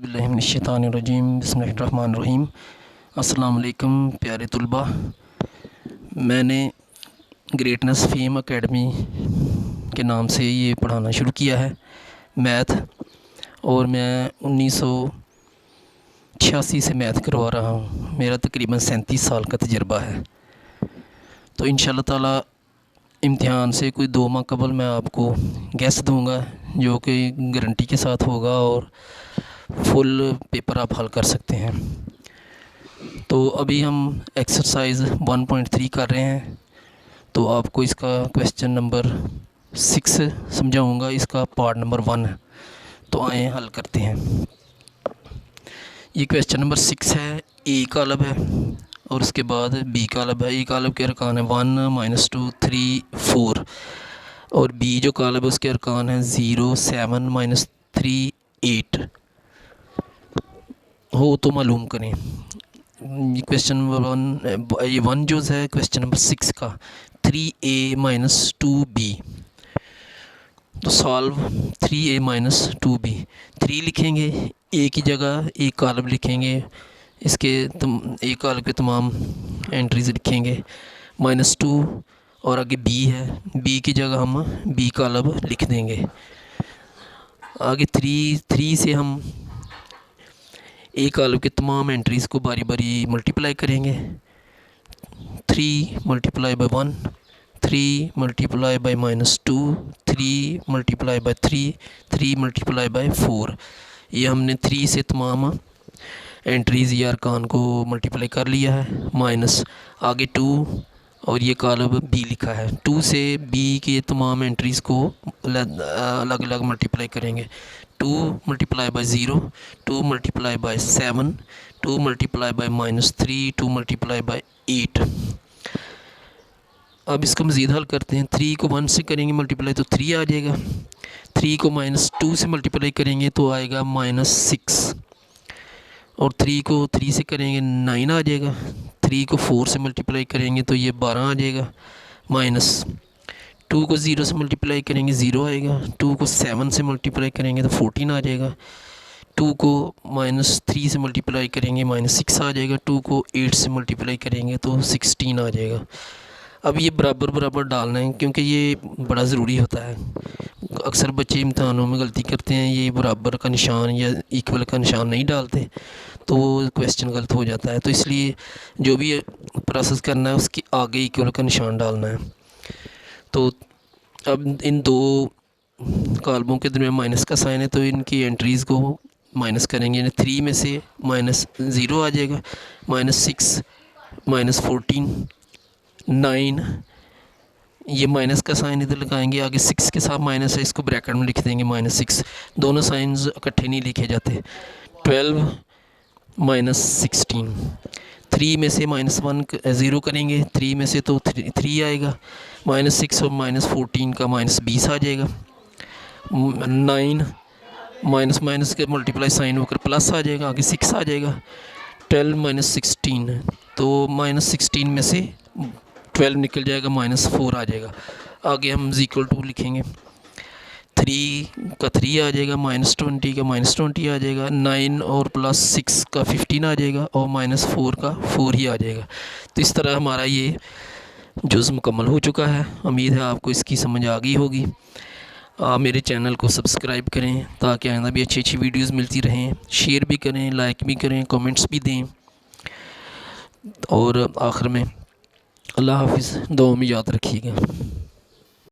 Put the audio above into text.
बिस्मिल्लाहिर्रहमानिर्रहीम बिस्मिल्लाहिर्रहमानिर्रहीम। अस्सलाम वालेकुम प्यारे तुलबा। मैंने ग्रेटनेस फेम एकेडमी के नाम से ये पढ़ाना शुरू किया है मैथ, और मैं 1986 से मैथ करवा रहा हूँ। मेरा तकरीबन 37 साल का तजुर्बा है। तो इंशाअल्लाह ताला इम्तिहान से कोई 2 माह कबल मैं आपको गेस्ट दूंगा, जो कि गारंटी के साथ होगा और फुल पेपर आप हल कर सकते हैं। तो अभी हम एक्सरसाइज 1.3 कर रहे हैं। तो आपको इसका क्वेश्चन नंबर 6 समझाऊंगा, इसका पार्ट नंबर 1 है। तो आए हल करते हैं। ये क्वेश्चन नंबर 6 है। ए का अलब है और उसके बाद बी का अलब है। ए का अलब के अरकान है 1 -2 3 4, और बी जो का अलब है उसके अरकान है 0 7 -3 8 हो तो मालूम करें। क्वेश्चन नंबर 1 जो है क्वेश्चन नंबर 6 का 3a - 2b। तो सॉल्व 3a - 2b। 3 लिखेंगे, ए की जगह एक कॉलम लिखेंगे, इसके एक कॉलम के तमाम एंट्रीज लिखेंगे, -2 और आगे b है, b की जगह हम b कॉलम लिख देंगे। आगे 3 से हम एक कॉलम के तमाम एंट्रीज़ को बारी बारी मल्टीप्लाई करेंगे। 3 × 1, 3 × -2, 3 × 3, 3 × 4। ये हमने 3 से तमाम एंट्रीज़ या अरकान को मल्टीप्लाई कर लिया है। माइनस आगे 2 और ये कॉलम बी लिखा है। 2 से बी के तमाम एंट्रीज़ को अलग अलग मल्टीप्लाई करेंगे। 2 × 0, 2 × 7, 2 × -3, 2 × 8। अब इसको मज़ीद हल करते हैं। 3 को 1 से करेंगे मल्टीप्लाई तो 3 आ जाएगा। 3 को -2 से मल्टीप्लाई करेंगे तो आएगा -6, और 3 को 3 से करेंगे 9 आ जाएगा। 3 को 4 से मल्टीप्लाई करेंगे तो ये 12 आ जाएगा। माइनस 2 को 0 से मल्टीप्लाई करेंगे 0 आएगा। 2 को 7 से मल्टीप्लाई करेंगे तो 14 आ जाएगा। 2 को -3 से मल्टीप्लाई करेंगे -6 आ जाएगा। 2 को 8 से मल्टीप्लाई करेंगे तो 16 आ जाएगा। अब ये बराबर बराबर डालना है, क्योंकि ये बड़ा ज़रूरी होता है। अक्सर बच्चे इम्तहानों में गलती करते हैं, ये बराबर का निशान या इक्वल का निशान नहीं डालते, तो वो क्वेश्चन गलत हो जाता है। तो इसलिए जो भी प्रोसेस करना है उसके आगे इक्वल का निशान डालना है। तो अब इन 2 कॉलमों के दरमियान माइनस का साइन है, तो इनकी एंट्रीज़ को माइनस करेंगे। यानी 3 में से -0 आ जाएगा, -6 -14 9, ये माइनस का साइन इधर लगाएंगे। आगे 6 के साथ माइनस है, इसको ब्रैकेट में लिख देंगे -6। दोनों साइंस इकट्ठे नहीं लिखे जाते। 12 -16। 3 में से -1 0 करेंगे, 3 में से तो 3 आएगा। -6 और -14 का -20 आ जाएगा। 9 माइनस के मल्टीप्लाई साइन होकर प्लस आ जाएगा, आगे 6 आ जाएगा। 12 -16, तो -16 में से 12 निकल जाएगा, -4 आ जाएगा। आगे हम =2 लिखेंगे। 3 का 3 आ जाएगा, -20 का -20 आ जाएगा। 9 और +6 का 15 आ जाएगा, और -4 का 4 ही आ जाएगा। तो इस तरह हमारा ये जुज़ मुकम्मल हो चुका है। उम्मीद है आपको इसकी समझ आ गई होगी। आप मेरे चैनल को सब्सक्राइब करें ताकि आइंदा भी अच्छी अच्छी वीडियोज़ मिलती रहें। शेयर भी करें, लाइक भी करें, कमेंट्स भी दें, और आखिर में अल्लाह हाफ़िज़, दुआ में याद रखिएगा।